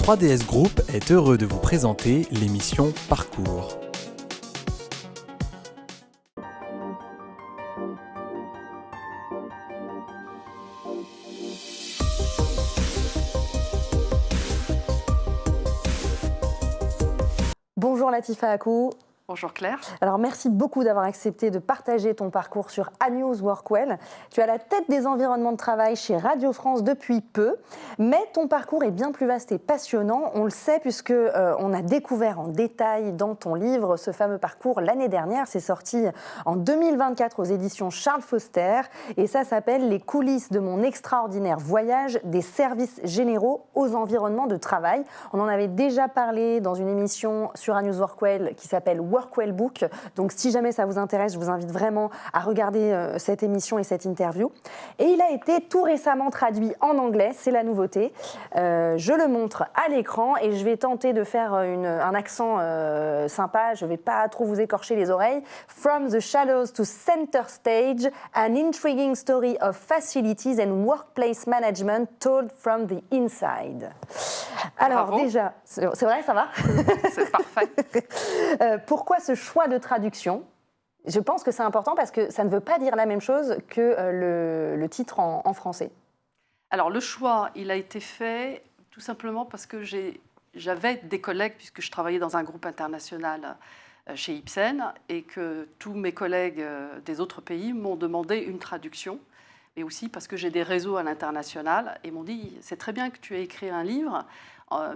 3DS Group est heureux de vous présenter l'émission Parcours. Bonjour Latifa Akou. Bonjour Claire. Alors merci beaucoup d'avoir accepté de partager ton parcours sur A-News Workwell. Tu es à la tête des environnements de travail chez Radio France depuis peu, mais ton parcours est bien plus vaste et passionnant. On le sait puisque on a découvert en détail dans ton livre ce fameux parcours l'année dernière. C'est sorti en 2024 aux éditions Charles Foster et ça s'appelle « Les coulisses de mon extraordinaire voyage des services généraux aux environnements de travail ». On en avait déjà parlé dans une émission sur A-News Workwell qui s'appelle Workwell Book. Donc si jamais ça vous intéresse, je vous invite vraiment à regarder cette émission et cette interview. Et il a été tout récemment traduit en anglais, c'est la nouveauté. Je le montre à l'écran et je vais tenter de faire un accent sympa, je ne vais pas trop vous écorcher les oreilles. From the shallows to center stage, an intriguing story of facilities and workplace management told from the inside. Alors Bravo. déjà, c'est vrai, ça va? C'est parfait. Pourquoi ce choix de traduction? Je pense que c'est important parce que ça ne veut pas dire la même chose que le titre en français. Alors le choix, il a été fait tout simplement parce que j'avais des collègues, puisque je travaillais dans un groupe international chez Ipsen, et que tous mes collègues des autres pays m'ont demandé une traduction, mais aussi parce que j'ai des réseaux à l'international, et m'ont dit « c'est très bien que tu aies écrit un livre,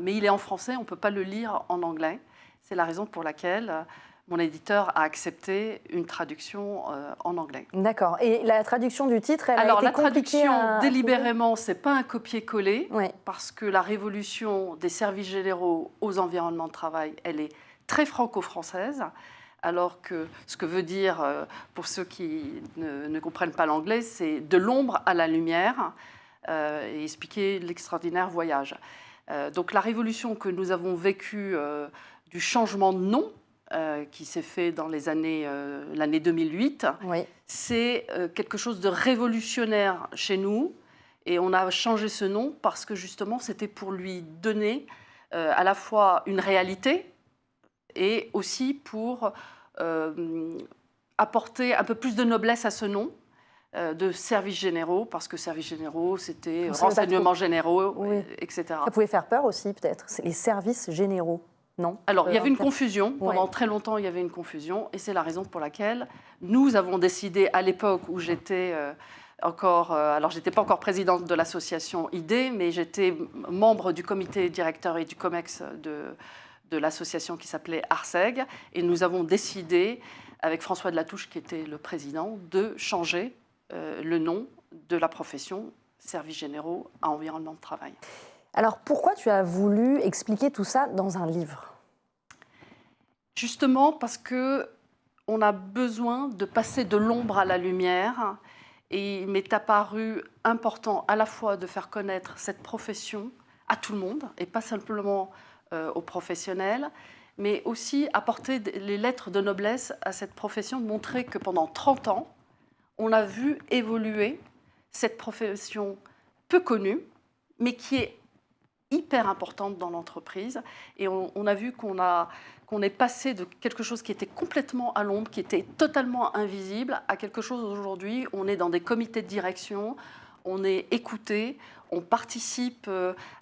mais il est en français, on ne peut pas le lire en anglais ». C'est la raison pour laquelle mon éditeur a accepté une traduction en anglais. D'accord. Et la traduction du titre, elle Alors, a été la compliquée traduction, délibérément, ce n'est pas un copier-coller, Oui. parce que la révolution des services généraux aux environnements de travail, elle est très franco-française, alors que ce que veut dire, pour ceux qui ne comprennent pas l'anglais, c'est de l'ombre à la lumière, et expliquer l'extraordinaire voyage. Donc la révolution que nous avons vécue du changement de nom, qui s'est fait dans l'année 2008, Oui. c'est quelque chose de révolutionnaire chez nous. Et on a changé ce nom parce que justement, c'était pour lui donner à la fois une réalité et aussi pour apporter un peu plus de noblesse à ce nom de services généraux, parce que services généraux, c'était renseignements généraux, Oui. etc. Ça pouvait faire peur aussi, peut-être. C'est les services généraux, non? Alors, il y avait une confusion. Ouais. Pendant très longtemps, il y avait une confusion. Et c'est la raison pour laquelle nous avons décidé, à l'époque où j'étais encore... alors, je n'étais pas encore présidente de l'association ID, mais j'étais membre du comité directeur et du COMEX de l'association qui s'appelait ARSEG. Et nous avons décidé, avec François Delatouche, qui était le président, de changer le nom de la profession services généraux à environnement de travail. Alors, pourquoi tu as voulu expliquer tout ça dans un livre? Justement parce qu'on a besoin de passer de l'ombre à la lumière, et il m'est apparu important à la fois de faire connaître cette profession à tout le monde, et pas simplement aux professionnels, mais aussi apporter les lettres de noblesse à cette profession, de montrer que pendant 30 ans, on a vu évoluer cette profession peu connue, mais qui est hyper importante dans l'entreprise. Et on a vu qu'on est passé de quelque chose qui était complètement à l'ombre, qui était totalement invisible, à quelque chose aujourd'hui, on est dans des comités de direction, on est écouté, on participe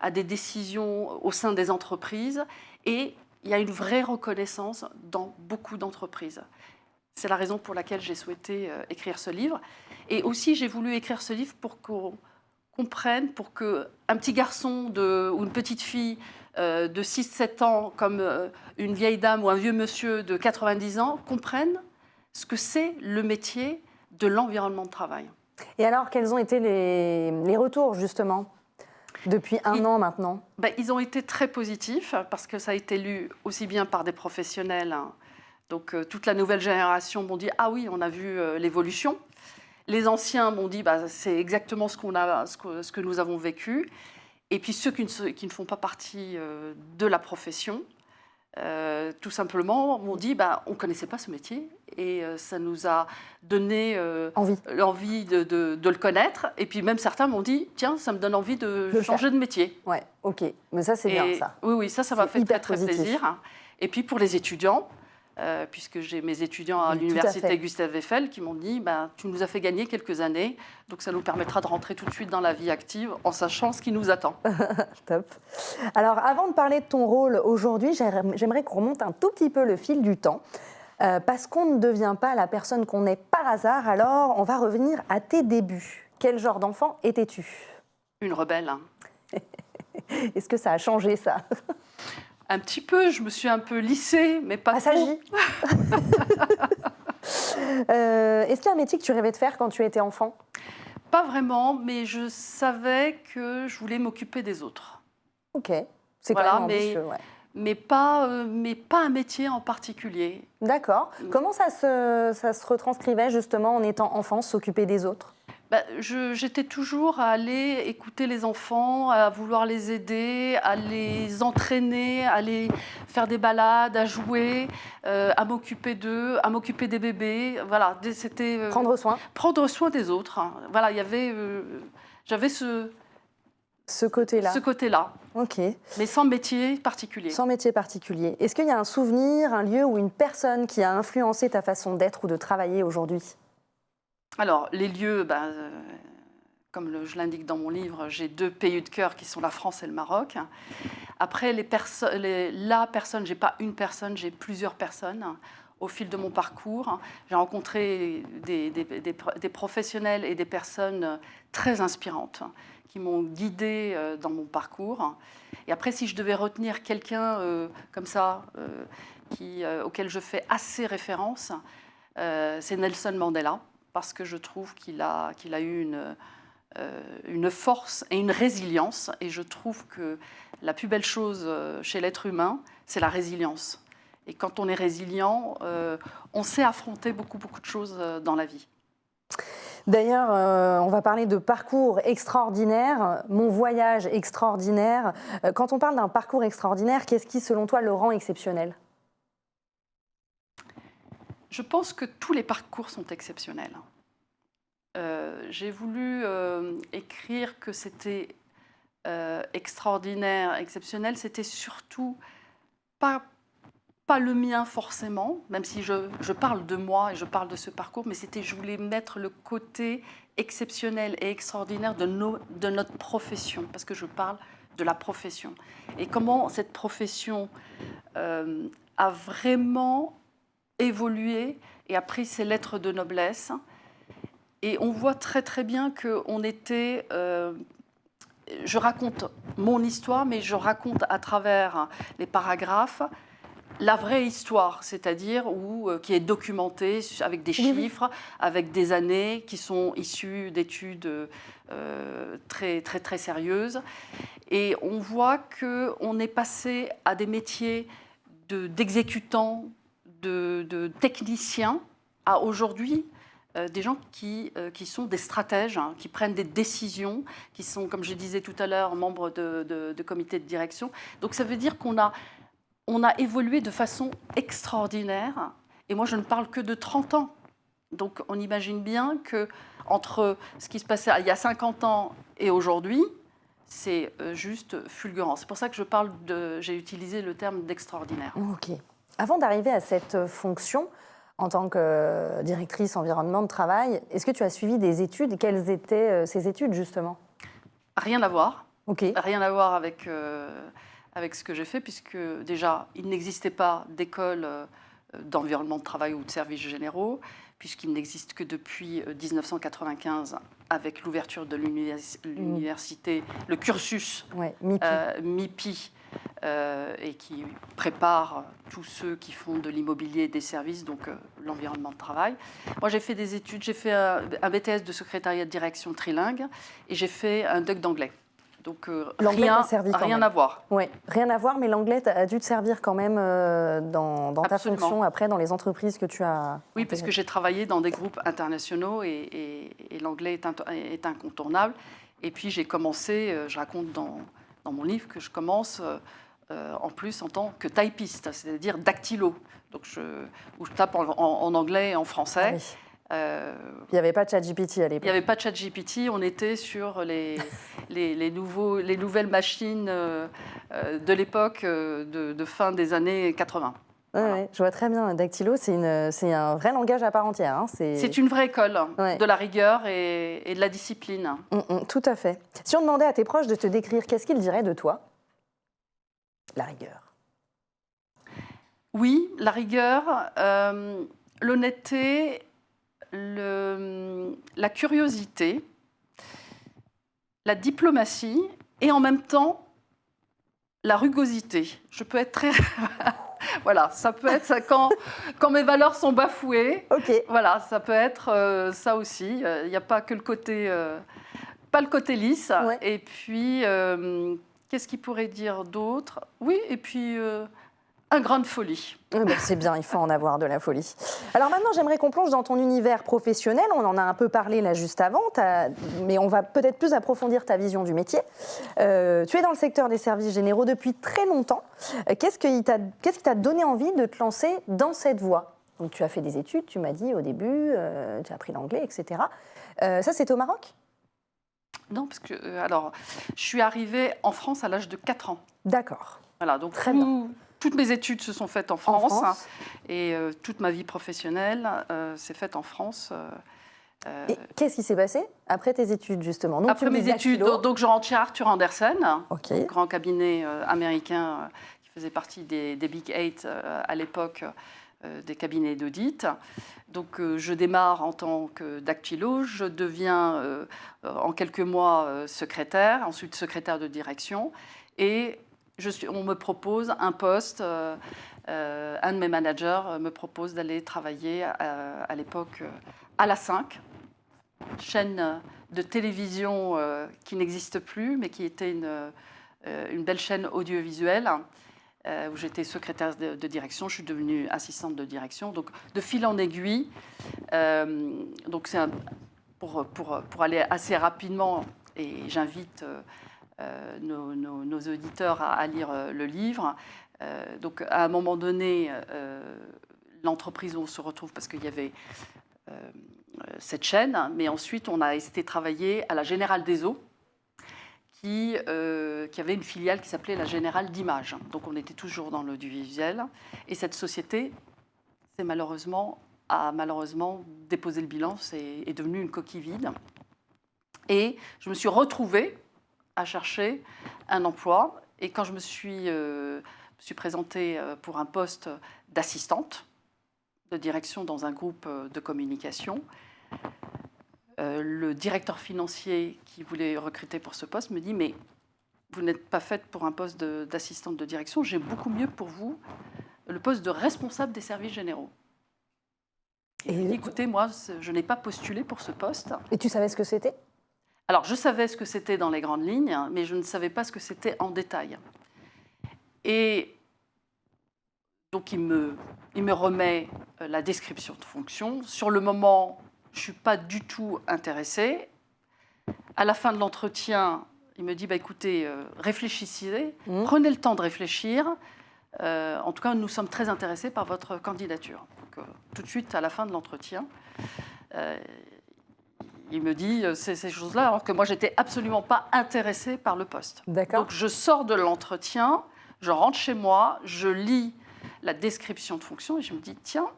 à des décisions au sein des entreprises, et il y a une vraie reconnaissance dans beaucoup d'entreprises. C'est la raison pour laquelle j'ai souhaité écrire ce livre. Et aussi, j'ai voulu écrire ce livre pour qu'on comprenne, pour qu'un petit garçon ou une petite fille de 6-7 ans, comme une vieille dame ou un vieux monsieur de 90 ans, comprennent ce que c'est le métier de l'environnement de travail. Et alors, quels ont été les retours, justement, depuis un an maintenant? Ils ont été très positifs, parce que ça a été lu aussi bien par des professionnels. Donc, toute la nouvelle génération m'ont dit « Ah oui, on a vu l'évolution ». Les anciens m'ont dit c'est exactement ce que nous avons vécu. Et puis ceux qui ne font pas partie de la profession Tout simplement, on dit, on ne connaissait pas ce métier et ça nous a donné envie de le connaître. Et puis même certains m'ont dit, tiens, ça me donne envie de changer de métier. Ouais, ok, mais ça c'est bien ça. Oui, ça m'a fait très plaisir. Et puis pour les étudiants, puisque j'ai mes étudiants à l'université Gustave Eiffel qui m'ont dit, tu nous as fait gagner quelques années, donc ça nous permettra de rentrer tout de suite dans la vie active en sachant ce qui nous attend. Top. Alors avant de parler de ton rôle aujourd'hui, j'aimerais qu'on remonte un tout petit peu le fil du temps, parce qu'on ne devient pas la personne qu'on est par hasard, alors on va revenir à tes débuts. Quel genre d'enfant étais-tu? Une rebelle. Est-ce que ça a changé ça? Un petit peu, je me suis un peu lissée, mais pas trop. Est-ce qu'il y a un métier que tu rêvais de faire quand tu étais enfant? Pas vraiment, mais je savais que je voulais m'occuper des autres. Ok, c'est quand même ambitieux, mais pas un métier en particulier. D'accord. Comment ça se retranscrivait justement en étant enfant, s'occuper des autres? J'étais toujours à aller écouter les enfants, à vouloir les aider, à les entraîner, à aller faire des balades, à jouer, à m'occuper d'eux, à m'occuper des bébés. Voilà, c'était prendre soin des autres. Voilà, j'avais ce côté-là. Ok. Mais sans métier particulier. Sans métier particulier. Est-ce qu'il y a un souvenir, un lieu ou une personne qui a influencé ta façon d'être ou de travailler aujourd'hui? Alors, les lieux, comme je l'indique dans mon livre, j'ai 2 pays de cœur qui sont la France et le Maroc. Après, la personne, j'ai pas une personne, j'ai plusieurs personnes. Au fil de mon parcours, j'ai rencontré des professionnels et des personnes très inspirantes qui m'ont guidée dans mon parcours. Et après, si je devais retenir quelqu'un comme ça, auquel je fais assez référence, c'est Nelson Mandela, parce que je trouve qu'il a eu une force et une résilience. Et je trouve que la plus belle chose chez l'être humain, c'est la résilience. Et quand on est résilient, on sait affronter beaucoup de choses dans la vie. D'ailleurs, on va parler de parcours extraordinaire, mon voyage extraordinaire. Quand on parle d'un parcours extraordinaire, qu'est-ce qui, selon toi, le rend exceptionnel? Je pense que tous les parcours sont exceptionnels. J'ai voulu écrire que c'était extraordinaire, exceptionnel. C'était surtout pas le mien forcément, même si je parle de moi et je parle de ce parcours, mais je voulais mettre le côté exceptionnel et extraordinaire de notre profession, parce que je parle de la profession. Et comment cette profession a vraiment évolué et a pris ses lettres de noblesse. Et on voit très bien qu'on était... je raconte mon histoire, mais je raconte à travers les paragraphes la vraie histoire, c'est-à-dire qui est documentée avec des chiffres, avec des années qui sont issues d'études très sérieuses. Et on voit qu'on est passé à des métiers d'exécutants, de techniciens, à aujourd'hui des gens qui sont des stratèges, qui prennent des décisions, qui sont, comme je disais tout à l'heure, membres de comités de direction. Donc ça veut dire qu'on a évolué de façon extraordinaire. Et moi, je ne parle que de 30 ans. Donc on imagine bien qu'entre ce qui se passait il y a 50 ans et aujourd'hui, c'est juste fulgurant. C'est pour ça que j'ai utilisé le terme d'extraordinaire. Ok. Avant d'arriver à cette fonction, en tant que directrice environnement de travail, est-ce que tu as suivi des études? Quelles étaient ces études, justement? Rien à voir. Ok. Rien à voir avec ce que j'ai fait, puisque déjà, il n'existait pas d'école d'environnement de travail ou de services généraux, puisqu'il n'existe que depuis 1995, avec l'ouverture de l'université, le cursus MIPI, et qui prépare tous ceux qui font de l'immobilier et des services, donc l'environnement de travail. Moi, j'ai fait des études, j'ai fait un BTS de secrétariat de direction trilingue et j'ai fait un DUC d'anglais. Donc rien à voir. Oui, rien à voir, mais l'anglais a dû te servir quand même dans ta fonction après, dans les entreprises que tu as... Oui, parce que j'ai travaillé dans des groupes internationaux et l'anglais est incontournable. Et puis j'ai commencé, je raconte dans mon livre que je commence en plus en tant que typiste, c'est-à-dire dactylo. Donc où je tape en anglais et en français. Ah oui. Il n'y avait pas de ChatGPT à l'époque. Il n'y avait pas de ChatGPT, on était sur les nouvelles machines de l'époque de fin des années 80. Voilà. Ouais, je vois très bien. Dactylo, c'est un vrai langage à part entière. Hein. C'est une vraie école de la rigueur et de la discipline. Tout à fait. Si on demandait à tes proches de te décrire, qu'est-ce qu'ils diraient de toi? La rigueur. Oui, la rigueur, l'honnêteté, la curiosité, la diplomatie et en même temps la rugosité. Je peux être très... Voilà, ça peut être ça quand mes valeurs sont bafouées. Okay. Voilà, ça peut être ça aussi. Il n'y a pas que le côté, pas le côté lisse. Ouais. Et puis, qu'est-ce qu'il pourrait dire d'autre? Oui, et puis un grain de folie. C'est bien, il faut en avoir de la folie. Alors maintenant, j'aimerais qu'on plonge dans ton univers professionnel. On en a un peu parlé là juste avant, mais on va peut-être plus approfondir ta vision du métier. Tu es dans le secteur des services généraux depuis très longtemps. Qu'est-ce qui t'a donné envie de te lancer dans cette voie? Donc, tu as fait des études, tu m'as dit au début, tu as appris l'anglais, etc. Ça, c'était au Maroc? Non, parce que je suis arrivée en France à l'âge de 4 ans. D'accord. Voilà, donc très bien. Toutes mes études se sont faites en France. Et toute ma vie professionnelle s'est faite en France. Et qu'est-ce qui s'est passé après tes études, justement? Donc, après mes études, donc je rentre chez Arthur Andersen, grand cabinet américain qui faisait partie des Big Eight à l'époque, des cabinets d'audit. Donc je démarre en tant que dactylo, je deviens en quelques mois secrétaire, ensuite secrétaire de direction. Et on me propose un poste, un de mes managers me propose d'aller travailler à l'époque à la 5, chaîne de télévision qui n'existe plus, mais qui était une belle chaîne audiovisuelle, où j'étais secrétaire de direction. Je suis devenue assistante de direction. Donc de fil en aiguille, donc c'est pour aller assez rapidement, et j'invite nos auditeurs à lire le livre. Donc, à un moment donné, l'entreprise, on se retrouve parce qu'il y avait cette chaîne, mais ensuite, on a été travailler à la Générale des Eaux, qui avait une filiale qui s'appelait la Générale d'Images. Donc, on était toujours dans l'audiovisuel. Et cette société a malheureusement déposé le bilan, est devenue une coquille vide. Et je me suis retrouvée à chercher un emploi. Et quand je me suis présentée pour un poste d'assistante de direction dans un groupe de communication, le directeur financier qui voulait recruter pour ce poste me dit « Mais vous n'êtes pas faite pour un poste d'assistante de direction, j'ai beaucoup mieux pour vous, le poste de responsable des services généraux. » Et il dit « Écoutez, moi, je n'ai pas postulé pour ce poste. » Et tu savais ce que c'était? Alors, je savais ce que c'était dans les grandes lignes, mais je ne savais pas ce que c'était en détail. Et donc, il me remet la description de fonction. Sur le moment, je ne suis pas du tout intéressée. À la fin de l'entretien, il me dit bah, « Écoutez, réfléchissez, prenez le temps de réfléchir. En tout cas, nous sommes très intéressés par votre candidature. » Donc, tout de suite, à la fin de l'entretien, il me dit ces choses-là, alors que moi, je n'étais absolument pas intéressée par le poste. Donc, je sors de l'entretien, je rentre chez moi, je lis la description de fonction et je me dis, tiens,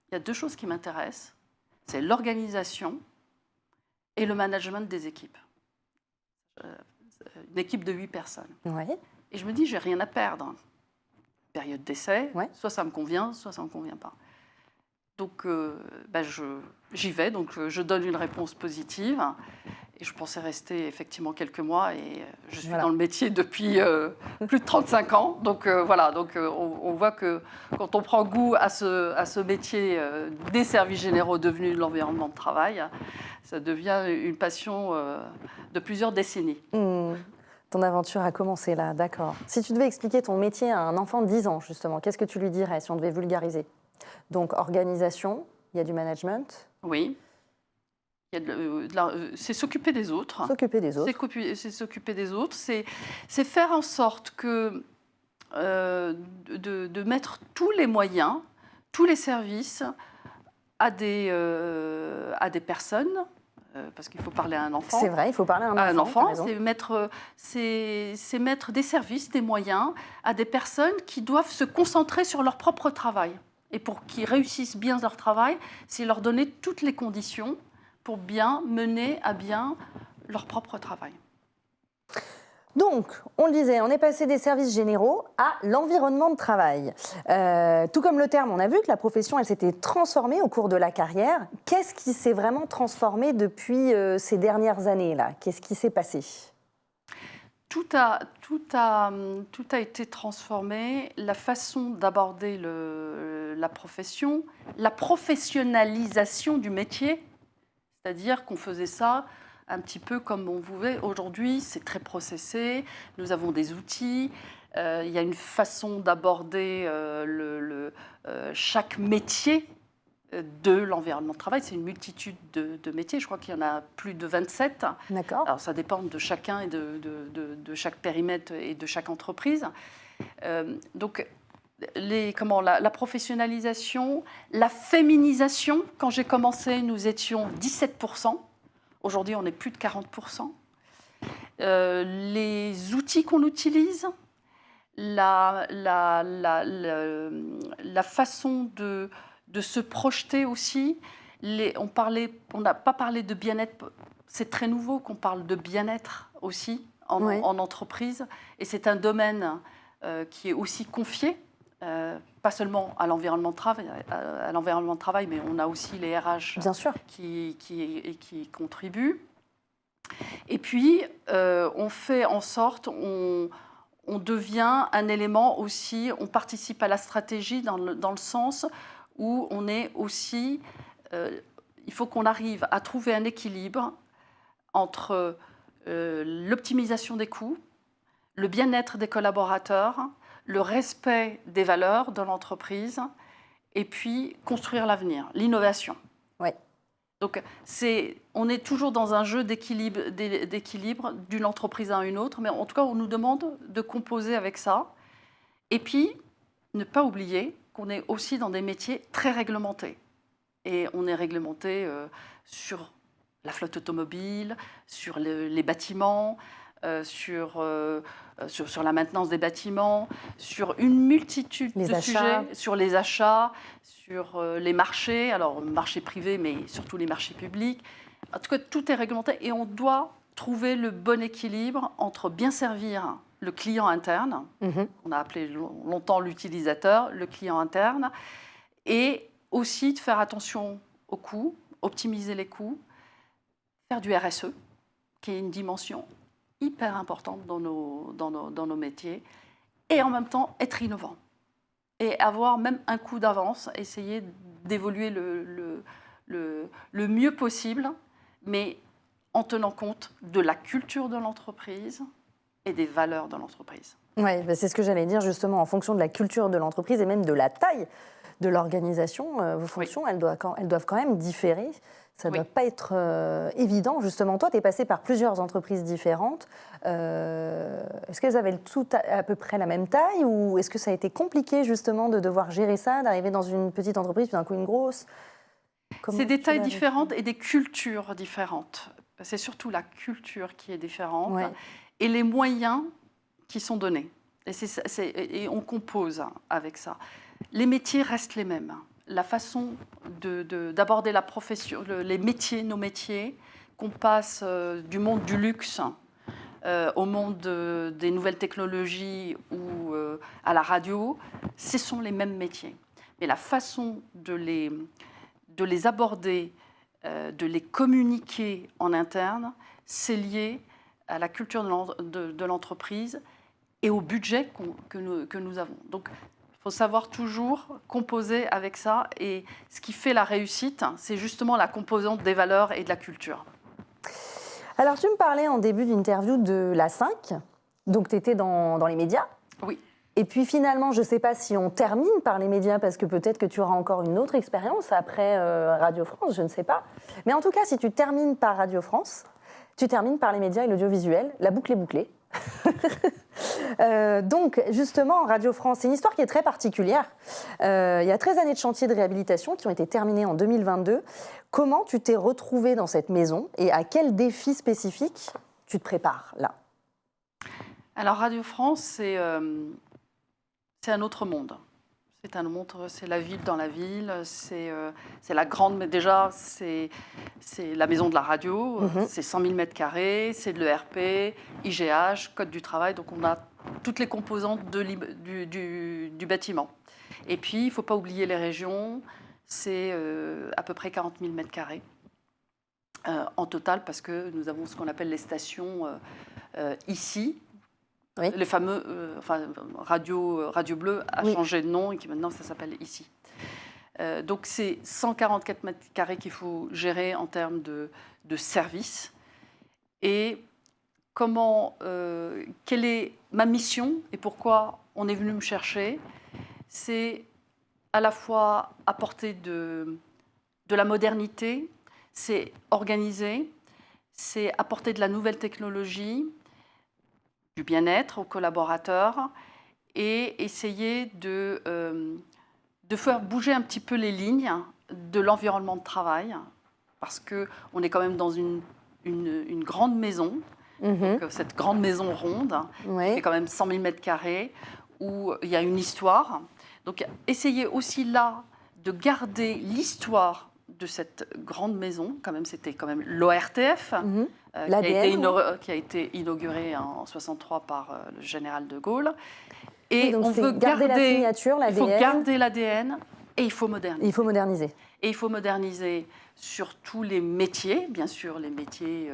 il y a deux choses qui m'intéressent. C'est l'organisation et le management des équipes. Une équipe de 8 personnes. Ouais. Et je me dis, j'ai rien à perdre. Période d'essai, soit ça me convient, soit ça ne me convient pas. Donc, j'y vais, donc je donne une réponse positive. Et je pensais rester effectivement quelques mois et je suis dans le métier depuis plus de 35 ans. Donc voilà, donc, on voit que quand on prend goût à ce métier des services généraux devenu de l'environnement de travail, ça devient une passion de plusieurs décennies. Ton aventure a commencé là, d'accord. Si tu devais expliquer ton métier à un enfant de 10 ans, justement, qu'est-ce que tu lui dirais si on devait vulgariser? Donc, organisation, il y a du management. Oui. C'est s'occuper des autres. S'occuper des autres. C'est s'occuper des autres. C'est faire en sorte que de mettre tous les moyens, tous les services à des personnes, parce qu'il faut parler à un enfant. C'est vrai, il faut parler à un enfant. C'est mettre des services, des moyens à des personnes qui doivent se concentrer sur leur propre travail. Et pour qu'ils réussissent bien leur travail, c'est leur donner toutes les conditions pour bien mener à bien leur propre travail. Donc, on le disait, on est passé des services généraux à l'environnement de travail. Tout comme le terme, on a vu que la profession, elle s'était transformée au cours de la carrière. Qu'est-ce qui s'est vraiment transformé depuis ces dernières années-là? Qu'est-ce qui s'est passé? Tout a été transformé, la façon d'aborder la profession, la professionnalisation du métier, c'est-à-dire qu'on faisait ça un petit peu comme on voulait. Aujourd'hui, c'est très processé, nous avons des outils, il y a une façon d'aborder chaque métier de l'environnement de travail. C'est une multitude de métiers, je crois qu'il y en a plus de 27. D'accord. Alors ça dépend de chacun et de chaque périmètre et de chaque entreprise. Donc la professionnalisation, la féminisation. Quand j'ai commencé, nous étions 17%. Aujourd'hui, on est plus de 40%. Les outils qu'on utilise, la façon de se projeter aussi. On n'a pas parlé de bien-être. C'est très nouveau qu'on parle de bien-être aussi en entreprise. Et c'est un domaine qui est aussi confié, pas seulement à l'environnement de travail, mais on a aussi les RH Bien sûr. qui contribuent. Et puis, on fait en sorte, on devient un élément aussi, on participe à la stratégie dans le sens où on est aussi, il faut qu'on arrive à trouver un équilibre entre l'optimisation des coûts, le bien-être des collaborateurs, le respect des valeurs de l'entreprise et puis construire l'avenir, l'innovation. Ouais. Donc, on est toujours dans un jeu d'équilibre d'une entreprise à une autre, mais en tout cas, on nous demande de composer avec ça. Et puis, ne pas oublier qu'on est aussi dans des métiers très réglementés. Et on est réglementé sur la flotte automobile, sur les bâtiments, sur la maintenance des bâtiments, sur une multitude de sujets, sur les achats, sur les marchés, alors marchés privés, mais surtout les marchés publics. En tout cas, tout est réglementé et on doit trouver le bon équilibre entre bien servir le client interne, on a appelé longtemps l'utilisateur, le client interne, et aussi de faire attention aux coûts, optimiser les coûts, faire du RSE, qui est une dimension hyper importante dans nos métiers, et en même temps être innovant. Et avoir même un coup d'avance, essayer d'évoluer le mieux possible, mais en tenant compte de la culture de l'entreprise et des valeurs de l'entreprise. Oui, c'est ce que j'allais dire justement, en fonction de la culture de l'entreprise et même de la taille de l'organisation, vos fonctions, elles doivent quand même différer. Ça ne doit pas être évident. Justement, toi, tu es passé par plusieurs entreprises différentes. Est-ce qu'elles avaient toutes à peu près la même taille ou est-ce que ça a été compliqué justement de devoir gérer ça, d'arriver dans une petite entreprise puis d'un coup une grosse? C'est des tailles différentes et des cultures différentes. C'est surtout la culture qui est différente et les moyens qui sont donnés. Et on compose avec ça. Les métiers restent les mêmes. La façon d'aborder la profession, les métiers, nos métiers, qu'on passe du monde du luxe au monde des nouvelles technologies ou à la radio, ce sont les mêmes métiers. Mais la façon de les aborder, de les communiquer en interne, c'est lié à la culture de l'entreprise et au budget que nous avons. Donc, il faut savoir toujours composer avec ça. Et ce qui fait la réussite, c'est justement la composante des valeurs et de la culture. Alors, tu me parlais en début d'interview de la 5. Donc, tu étais dans les médias. Oui. Et puis finalement, je ne sais pas si on termine par les médias, parce que peut-être que tu auras encore une autre expérience après Radio France, je ne sais pas. Mais en tout cas, si tu termines par Radio France, tu termines par les médias et l'audiovisuel. La boucle est bouclée. Donc, justement, Radio France, c'est une histoire qui est très particulière. Il y a 13 années de chantier de réhabilitation qui ont été terminées en 2022. Comment tu t'es retrouvée dans cette maison et à quel défi spécifique tu te prépares là? Alors, Radio France, c'est un autre monde. C'est un monde, c'est la ville dans la ville, c'est la grande, mais déjà, c'est la maison de la radio, c'est 100 000 mètres carrés, c'est de l'ERP, IGH, Code du travail, donc on a toutes les composantes du bâtiment. Et puis, il ne faut pas oublier les régions, c'est à peu près 40 000 mètres carrés en total, parce que nous avons ce qu'on appelle les stations ici. Oui. Le fameux Radio Bleu a changé de nom et qui maintenant ça s'appelle ici. Donc c'est 144 mètres carrés qu'il faut gérer en termes de services. Et quelle est ma mission et pourquoi on est venu me chercher? C'est à la fois apporter de la modernité, c'est organiser, c'est apporter de la nouvelle technologie, du bien-être aux collaborateurs et essayer de faire bouger un petit peu les lignes de l'environnement de travail, parce qu'on est quand même dans une grande maison, donc cette grande maison ronde, qui fait quand même 100 000 mètres carrés, où il y a une histoire. Donc essayer aussi là de garder l'histoire de cette grande maison, quand même, c'était quand même l'ORTF, qui a été inaugurée en 1963 par le général de Gaulle. Et on veut garder la signature, l'ADN. Il faut garder l'ADN et il faut moderniser. Il faut moderniser. Et il faut moderniser sur tous les métiers, bien sûr, les métiers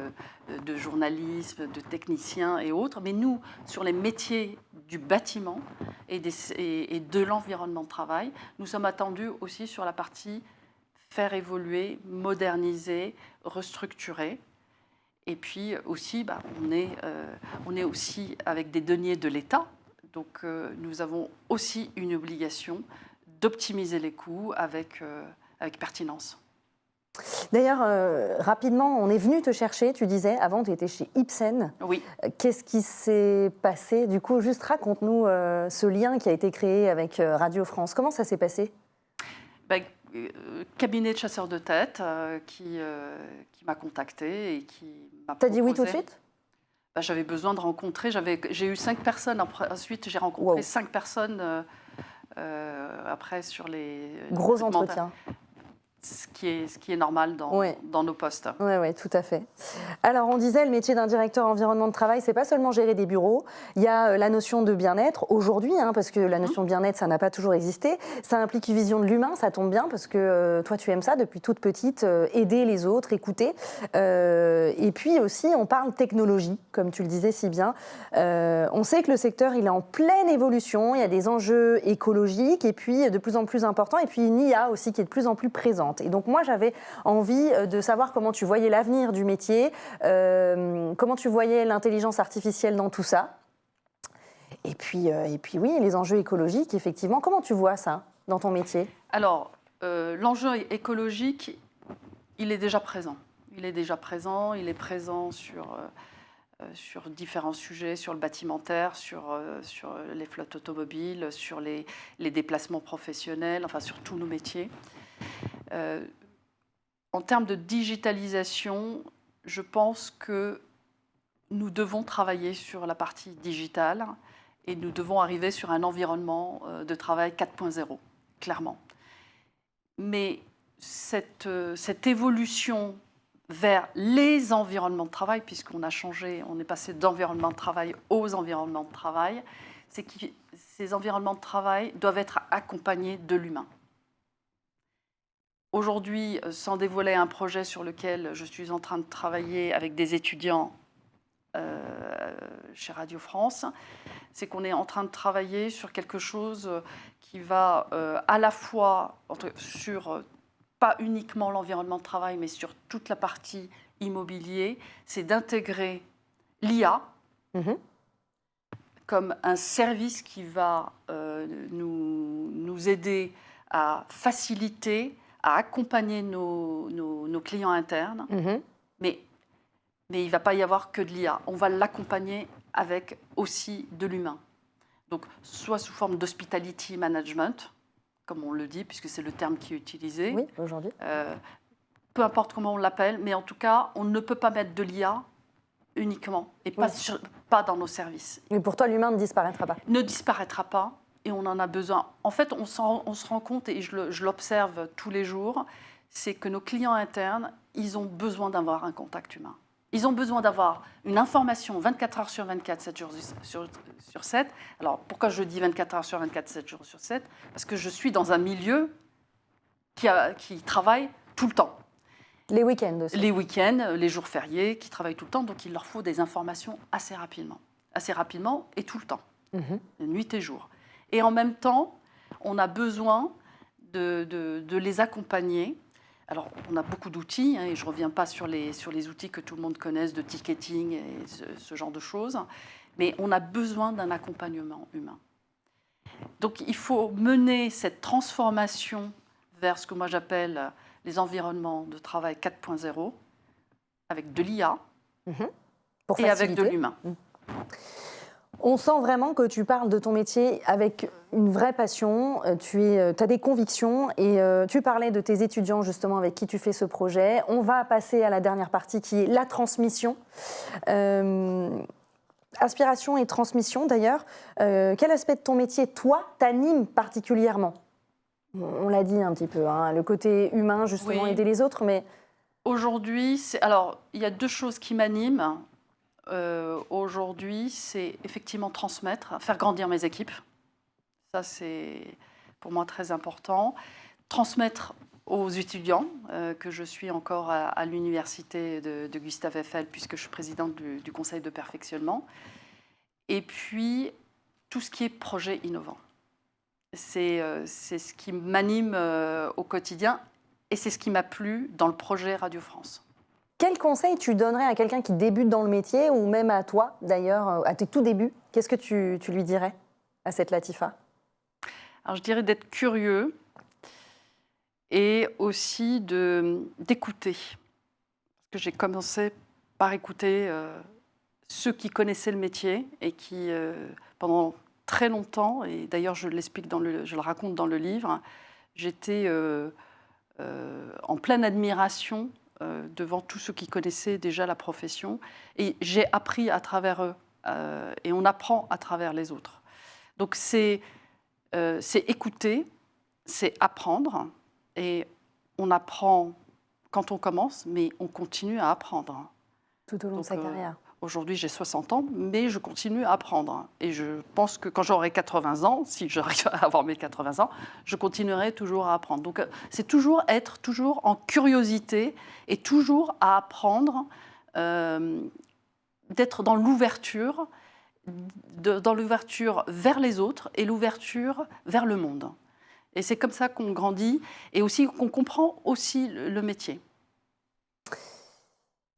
de journalisme, de technicien et autres, mais nous, sur les métiers du bâtiment et de l'environnement de travail, nous sommes attendus aussi sur la partie faire évoluer, moderniser, restructurer. Et puis aussi, on est aussi avec des deniers de l'État. Donc nous avons aussi une obligation d'optimiser les coûts avec pertinence. D'ailleurs, rapidement, on est venu te chercher, tu disais, avant tu étais chez Ipsen. Oui. Qu'est-ce qui s'est passé? Du coup, juste raconte-nous ce lien qui a été créé avec Radio France. Comment ça s'est passé? Cabinet de chasseurs de tête qui m'a contacté et qui m'a proposé... T'as dit oui tout de suite? J'avais besoin de rencontrer, j'ai eu 5 personnes, ensuite j'ai rencontré 5 personnes après sur les... Gros entretien. Ce qui est normal dans nos postes. Oui, tout à fait. Alors, on disait, le métier d'un directeur environnement de travail, c'est pas seulement gérer des bureaux. Il y a la notion de bien-être aujourd'hui, parce que la notion de bien-être, ça n'a pas toujours existé. Ça implique une vision de l'humain, ça tombe bien, parce que toi, tu aimes ça depuis toute petite, aider les autres, écouter. Et puis aussi, on parle technologie, comme tu le disais si bien. On sait que le secteur, il est en pleine évolution. Il y a des enjeux écologiques, et puis de plus en plus importants, et puis une IA aussi qui est de plus en plus présente. Et donc moi, j'avais envie de savoir comment tu voyais l'avenir du métier, comment tu voyais l'intelligence artificielle dans tout ça. Et puis oui, les enjeux écologiques, effectivement. Comment tu vois ça dans ton métier? Alors, l'enjeu écologique, il est déjà présent. Il est présent sur différents sujets, sur le bâtimentaire, sur les flottes automobiles, sur les déplacements professionnels, enfin sur tous nos métiers. En termes de digitalisation, je pense que nous devons travailler sur la partie digitale et nous devons arriver sur un environnement de travail 4.0, clairement. Mais cette évolution vers les environnements de travail, puisqu'on a changé, on est passé d'environnement de travail aux environnements de travail, c'est que ces environnements de travail doivent être accompagnés de l'humain. Aujourd'hui, sans dévoiler un projet sur lequel je suis en train de travailler avec des étudiants chez Radio France, c'est qu'on est en train de travailler sur quelque chose qui va à la fois sur, pas uniquement l'environnement de travail, mais sur toute la partie immobilier, c'est d'intégrer l'IA comme un service qui va nous aider à faciliter, à accompagner nos clients internes, mais il ne va pas y avoir que de l'IA. On va l'accompagner avec aussi de l'humain. Donc, soit sous forme d'hospitality management, comme on le dit, puisque c'est le terme qui est utilisé. Oui, aujourd'hui. Peu importe comment on l'appelle, mais en tout cas, on ne peut pas mettre de l'IA uniquement, et pas, pas dans nos services. Mais pour toi, l'humain ne disparaîtra pas. Ne disparaîtra pas, et on en a besoin. En fait, on se rend compte, et je l'observe tous les jours, c'est que nos clients internes, ils ont besoin d'avoir un contact humain. Ils ont besoin d'avoir une information 24 heures sur 24, 7 jours sur 7. Alors, pourquoi je dis 24 heures sur 24, 7 jours sur 7 ? Parce que je suis dans un milieu qui travaille tout le temps. Les week-ends aussi. Les week-ends, les jours fériés, qui travaillent tout le temps. Donc, il leur faut des informations assez rapidement. Assez rapidement et tout le temps, nuit et jour. Et en même temps, on a besoin de les accompagner. Alors, on a beaucoup d'outils, et je ne reviens pas sur les outils que tout le monde connaisse, de ticketing et ce genre de choses, mais on a besoin d'un accompagnement humain. Donc, il faut mener cette transformation vers ce que moi j'appelle les environnements de travail 4.0, avec de l'IA et avec de l'humain. On sent vraiment que tu parles de ton métier avec une vraie passion, tu as des convictions et tu parlais de tes étudiants justement avec qui tu fais ce projet. On va passer à la dernière partie qui est la transmission. Aspiration et transmission d'ailleurs. Quel aspect de ton métier, toi, t'anime particulièrement ? On l'a dit un petit peu, hein, le côté humain justement, aider les autres, mais... Aujourd'hui, alors il y a deux choses qui m'animent. Aujourd'hui, c'est effectivement transmettre, faire grandir mes équipes. Ça, c'est pour moi très important. Transmettre aux étudiants, que je suis encore à l'université de Gustave Eiffel, puisque je suis présidente du conseil de perfectionnement. Et puis, tout ce qui est projet innovant. C'est ce qui m'anime au quotidien et c'est ce qui m'a plu dans le projet Radio France. Quel conseil tu donnerais à quelqu'un qui débute dans le métier ou même à toi d'ailleurs, à tes tout débuts ? Qu'est-ce que tu lui dirais à cette Latifa ? Alors je dirais d'être curieux et aussi d'écouter. Parce que j'ai commencé par écouter ceux qui connaissaient le métier et qui, pendant très longtemps, et d'ailleurs je l'explique je le raconte dans le livre, j'étais en pleine admiration devant tous ceux qui connaissaient déjà la profession. Et j'ai appris à travers eux, et on apprend à travers les autres. Donc c'est écouter, c'est apprendre, et on apprend quand on commence, mais on continue à apprendre. Tout au long de sa carrière. Aujourd'hui, j'ai 60 ans, mais je continue à apprendre. Et je pense que quand j'aurai 80 ans, si j'arrive à avoir mes 80 ans, je continuerai toujours à apprendre. Donc, c'est être toujours en curiosité et toujours à apprendre, d'être dans l'ouverture, dans l'ouverture vers les autres et l'ouverture vers le monde. Et c'est comme ça qu'on grandit et aussi qu'on comprend aussi le métier.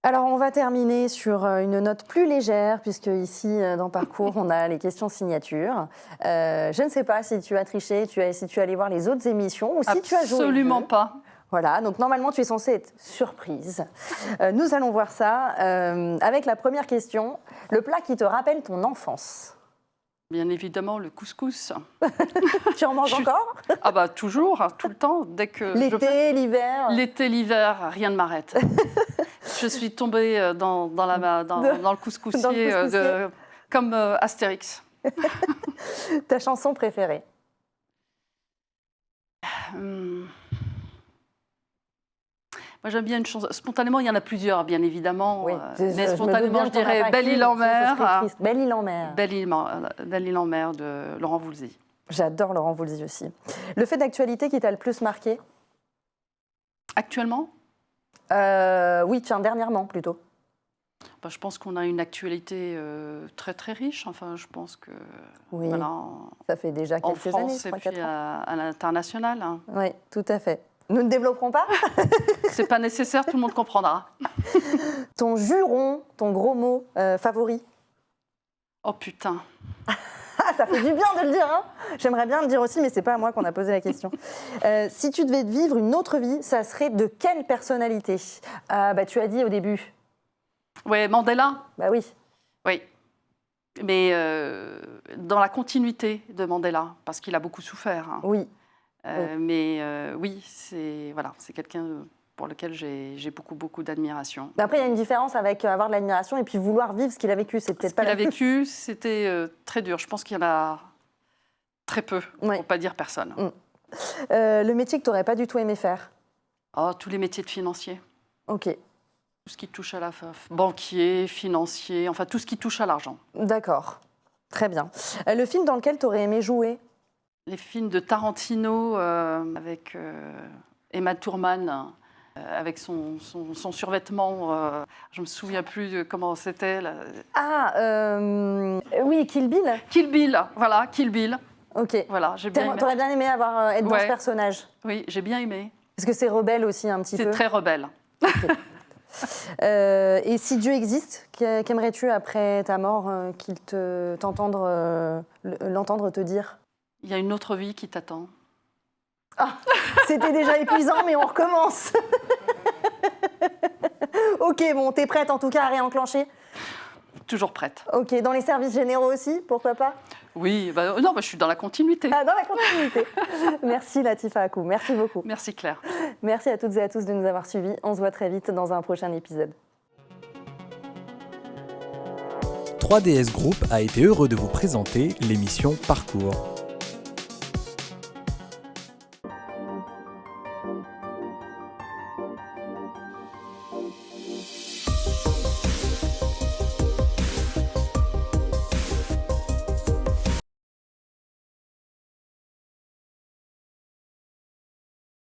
Alors, on va terminer sur une note plus légère, puisque ici, dans Parcours, on a les questions signatures. Je ne sais pas si tu as triché, si tu es allé voir les autres émissions ou si tu as joué. Absolument pas. Voilà, donc normalement, tu es censée être surprise. Nous allons voir ça avec la première question. Le plat qui te rappelle ton enfance ? Bien évidemment, le couscous. Tu en manges encore ? Ah bah toujours, tout le temps. Dès que l'été, l'hiver ? L'été, l'hiver, rien ne m'arrête. Je suis tombée dans le couscoussier, comme Astérix. Ta chanson préférée ? Moi, j'aime bien une chanson. Spontanément, il y en a plusieurs, bien évidemment. Oui, mais spontanément, je dirais Belle Île en mer. Belle Île en mer. Belle Île en mer de Laurent Voulzy. J'adore Laurent Voulzy aussi. Le fait d'actualité qui t'a le plus marqué ? Actuellement ? Oui, tiens, dernièrement plutôt. Je pense qu'on a une actualité très très riche. Enfin, je pense que oui, voilà, ça fait déjà quelques années. En France et puis à l'international. Hein. Oui, tout à fait. Nous ne développerons pas. C'est pas nécessaire, tout le monde comprendra. Ton juron, ton gros mot favori ? Oh putain. Ça fait du bien de le dire, hein. J'aimerais bien le dire aussi, mais c'est pas à moi qu'on a posé la question. Si tu devais vivre une autre vie, ça serait de quelle personnalité ? Tu as dit au début. Ouais, Mandela. Bah oui. Oui. Mais dans la continuité de Mandela, parce qu'il a beaucoup souffert. Hein. Oui. Mais oui, c'est quelqu'un pour lequel j'ai beaucoup d'admiration. Mais après, il y a une différence avec avoir de l'admiration et puis vouloir vivre ce qu'il a vécu. C'est peut-être pas Ce qu'il a vécu, c'était très dur. Je pense qu'il y en a très peu, pour ne pas dire personne. Le métier que tu n'aurais pas du tout aimé faire? Tous les métiers de financier. Ok. Tout ce qui touche à la banquier, financier, enfin tout ce qui touche à l'argent. D'accord. Très bien. Le film dans lequel tu aurais aimé jouer? Les films de Tarantino avec Emma Thurman, avec son survêtement. Je ne me souviens plus de comment c'était. Oui, Kill Bill. Kill Bill, voilà, Kill Bill. Ok. Voilà, j'ai bien aimé. T'aurais bien aimé être dans ce personnage? Oui, j'ai bien aimé. Parce que c'est rebelle aussi un petit peu. C'est très rebelle. Okay. Et si Dieu existe, qu'aimerais-tu après ta mort l'entendre te dire? Il y a une autre vie qui t'attend. C'était déjà épuisant, mais on recommence. Ok, bon, t'es prête en tout cas à réenclencher? Toujours prête. Ok, dans les services généraux aussi, pourquoi pas? Oui, non, je suis dans la continuité. Dans la continuité. Merci Latifa Akou, merci beaucoup. Merci Claire. Merci à toutes et à tous de nous avoir suivis. On se voit très vite dans un prochain épisode. 3DS Group a été heureux de vous présenter l'émission Parcours.